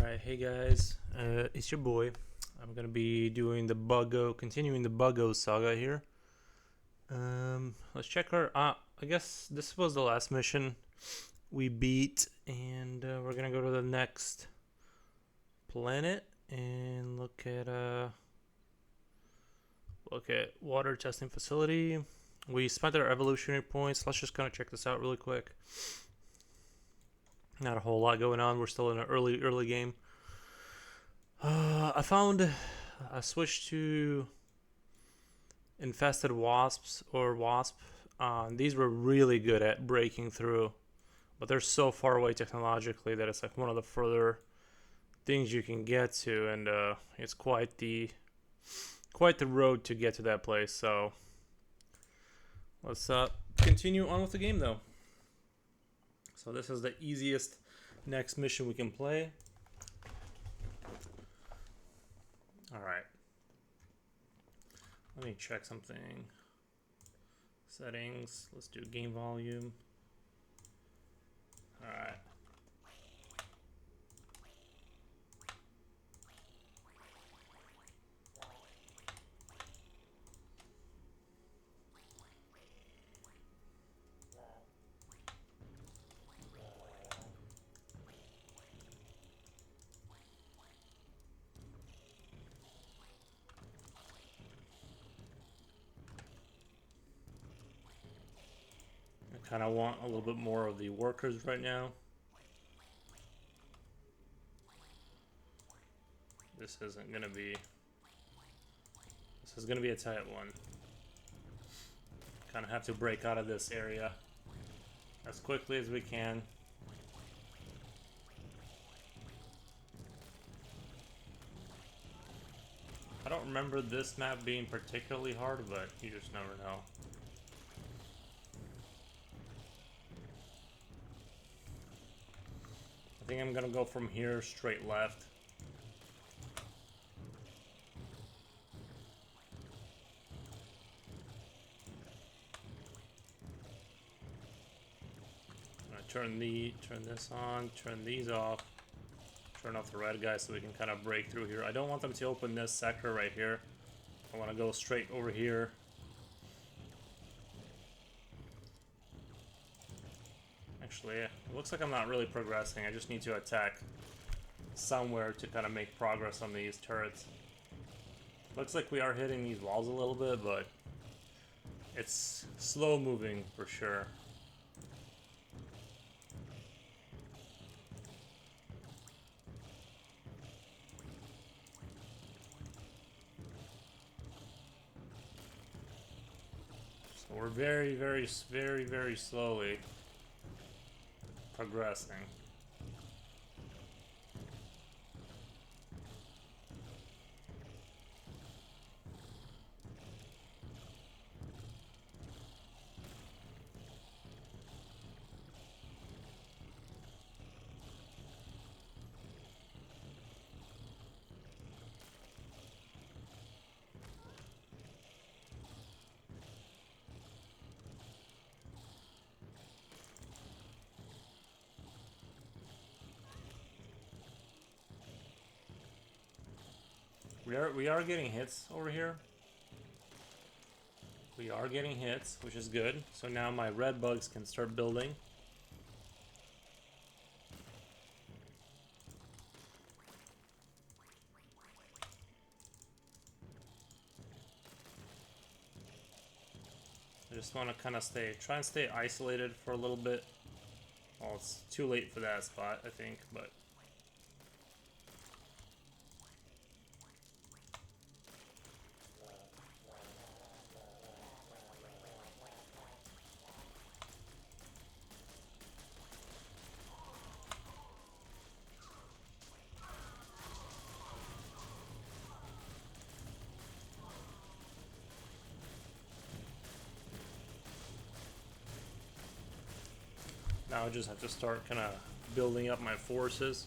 Alright, hey guys, it's your boy. I'm gonna be doing continuing the Buggos saga here. Let's check our, I guess this was the last mission we beat, and we're gonna go to the next planet and look at water testing facility. We spent our evolutionary points. Let's just kind of check this out really quick. Not a whole lot going on. We're still in an early game. I found I switched to infested wasps or wasp. These were really good at breaking through, but they're so far away technologically that it's like one of the further things you can get to, and it's quite the road to get to that place. So let's continue on with the game though. So this is the easiest next mission we can play. Alright. Let me check something. Settings. Let's do game volume. Alright. Kind of want a little bit more of the workers right now. This is gonna be a tight one. Kind of have to break out of this area as quickly as we can. I don't remember this map being particularly hard, but you just never know. I think I'm gonna go from here straight left. I'm gonna turn this on, turn these off, turn off the red guys so we can kind of break through here. I don't want them to open this sector right here. I want to go straight over here. Actually, it looks like I'm not really progressing. I just need to attack somewhere to kind of make progress on these turrets. Looks like we are hitting these walls a little bit, but it's slow moving for sure. So we're very slowly progressing. We are getting hits over here. We are getting hits, which is good. So now my red bugs can start building. I just want to kind of try and stay isolated for a little bit. Well, it's too late for that spot, I think, but now I just have to start kind of building up my forces.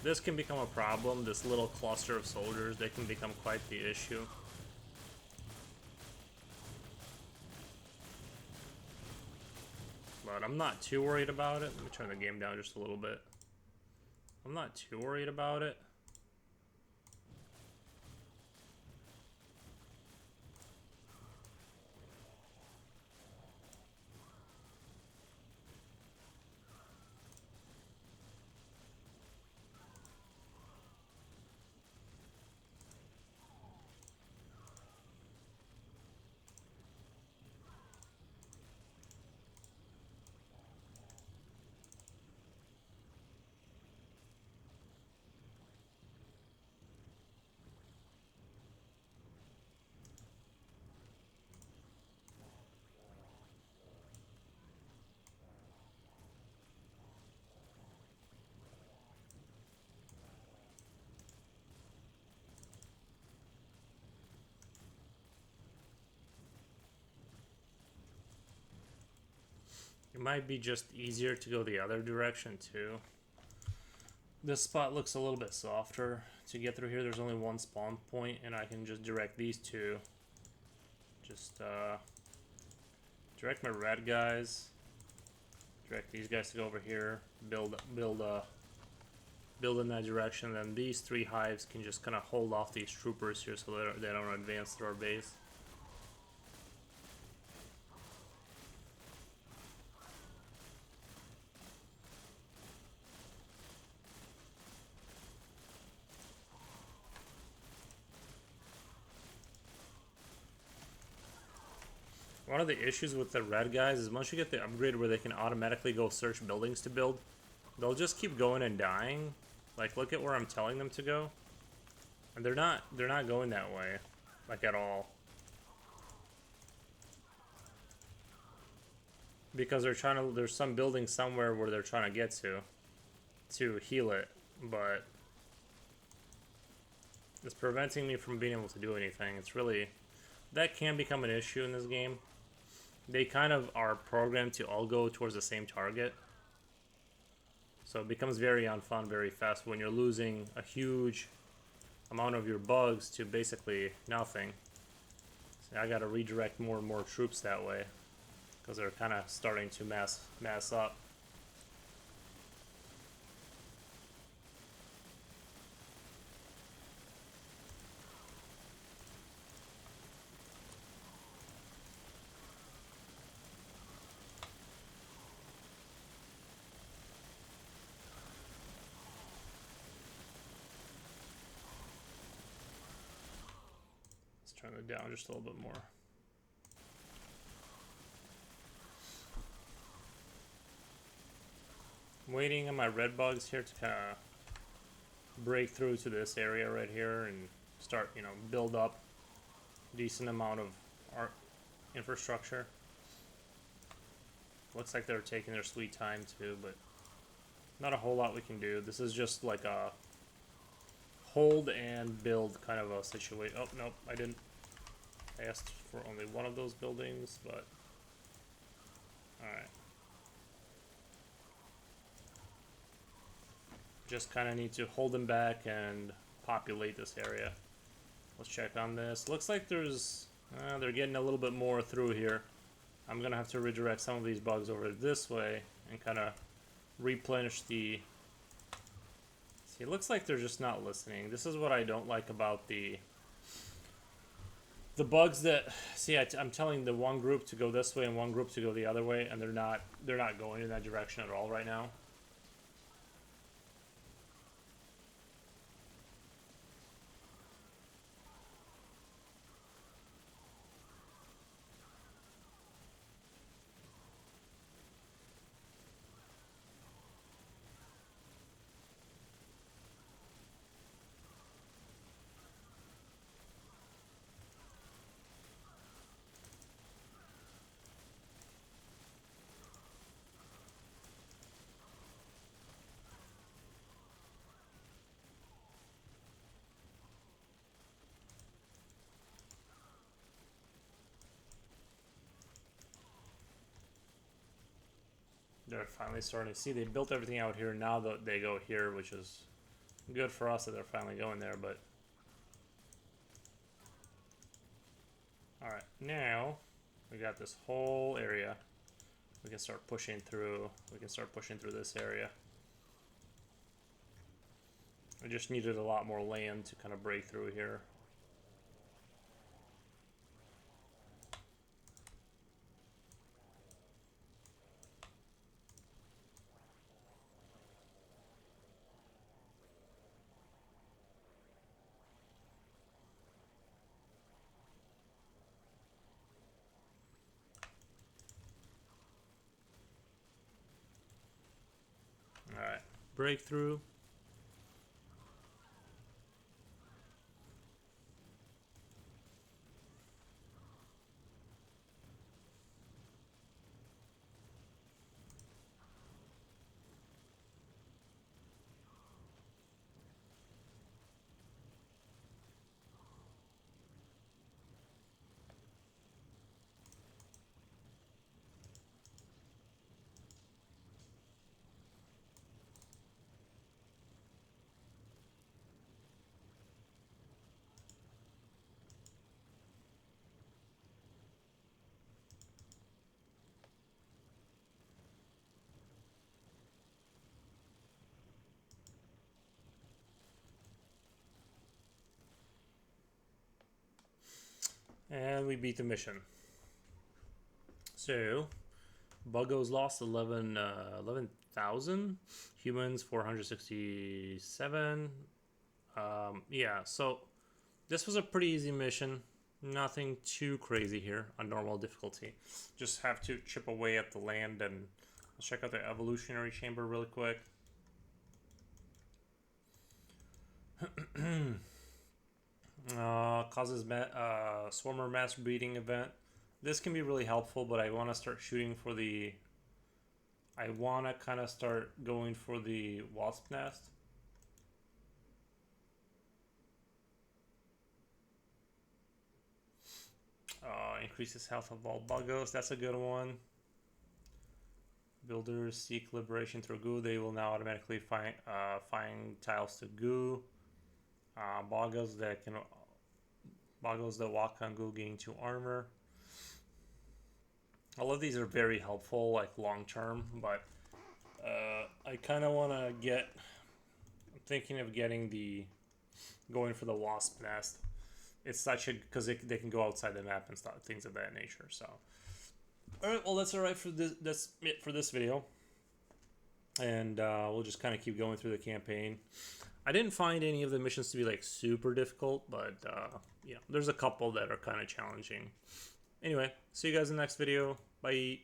This can become a problem, this little cluster of soldiers. They can become quite the issue. But but I'm not too worried about it. Let me turn the game down just a little bit. I'm not too worried about it. It might be just easier to go the other direction too. This spot looks a little bit softer. To get through here, there's only one spawn point, and I can just direct these two. Just direct my red guys. Direct these guys to go over here. Build in that direction. Then these three hives can just kind of hold off these troopers here, so they don't advance through our base. One of the issues with the red guys is once you get the upgrade where they can automatically go search buildings to build, they'll just keep going and dying. Like, look at where I'm telling them to go. And they're not going that way, like, at all. Because there's some building somewhere where they're trying to get to heal it, but it's preventing me from being able to do anything. It's really, that can become an issue in this game. They kind of are programmed to all go towards the same target. So it becomes very unfun very fast when you're losing a huge amount of your bugs to basically nothing. So I gotta redirect more and more troops that way, because they're kind of starting to mass up. Turn it down just a little bit more. I'm waiting on my red bugs here to kind of break through to this area right here and start, you know, build up a decent amount of art infrastructure. Looks like they're taking their sweet time too, but not a whole lot we can do. This is just like a hold and build kind of a situation. Oh, nope, I didn't. I asked for only one of those buildings, but alright. Just kind of need to hold them back and populate this area. Let's check on this. Looks like there's, they're getting a little bit more through here. I'm gonna have to redirect some of these bugs over this way and kind of replenish the... See, it looks like they're just not listening. This is what I don't like about the bugs that, see, I'm telling the one group to go this way and one group to go the other way, and they're not going in that direction at all right now. They're finally starting to see. They built everything out here. Now that they go here, which is good for us that they're finally going there. But all right, now we got this whole area. we can start pushing through. We can start pushing through this area. I just needed a lot more land to kind of break through here. All right, breakthrough. And we beat the mission. So, Buggos lost 11,000. Humans 467. Yeah, so this was a pretty easy mission. Nothing too crazy here on normal difficulty. Just have to chip away at the land, and let's check out the evolutionary chamber really quick. Causes swarmer mass breeding event. This can be really helpful, but I want to start shooting for the... I want to kind of start going for the wasp nest. Increases health of all buggos. That's a good one. Builders seek liberation through goo. They will now automatically find tiles to goo. Buggos that walk on goo gain 2 armor. All of these are very helpful, like long term, but I kind of want to get. I'm thinking of going for the wasp nest. It's such a because they can go outside the map and stuff, things of that nature. So, all right, well that's all right for this. That's it for this video, and we'll just kind of keep going through the campaign. I didn't find any of the missions to be like super difficult, but you know, there's a couple that are kind of challenging. Anyway, see you guys in the next video. Bye.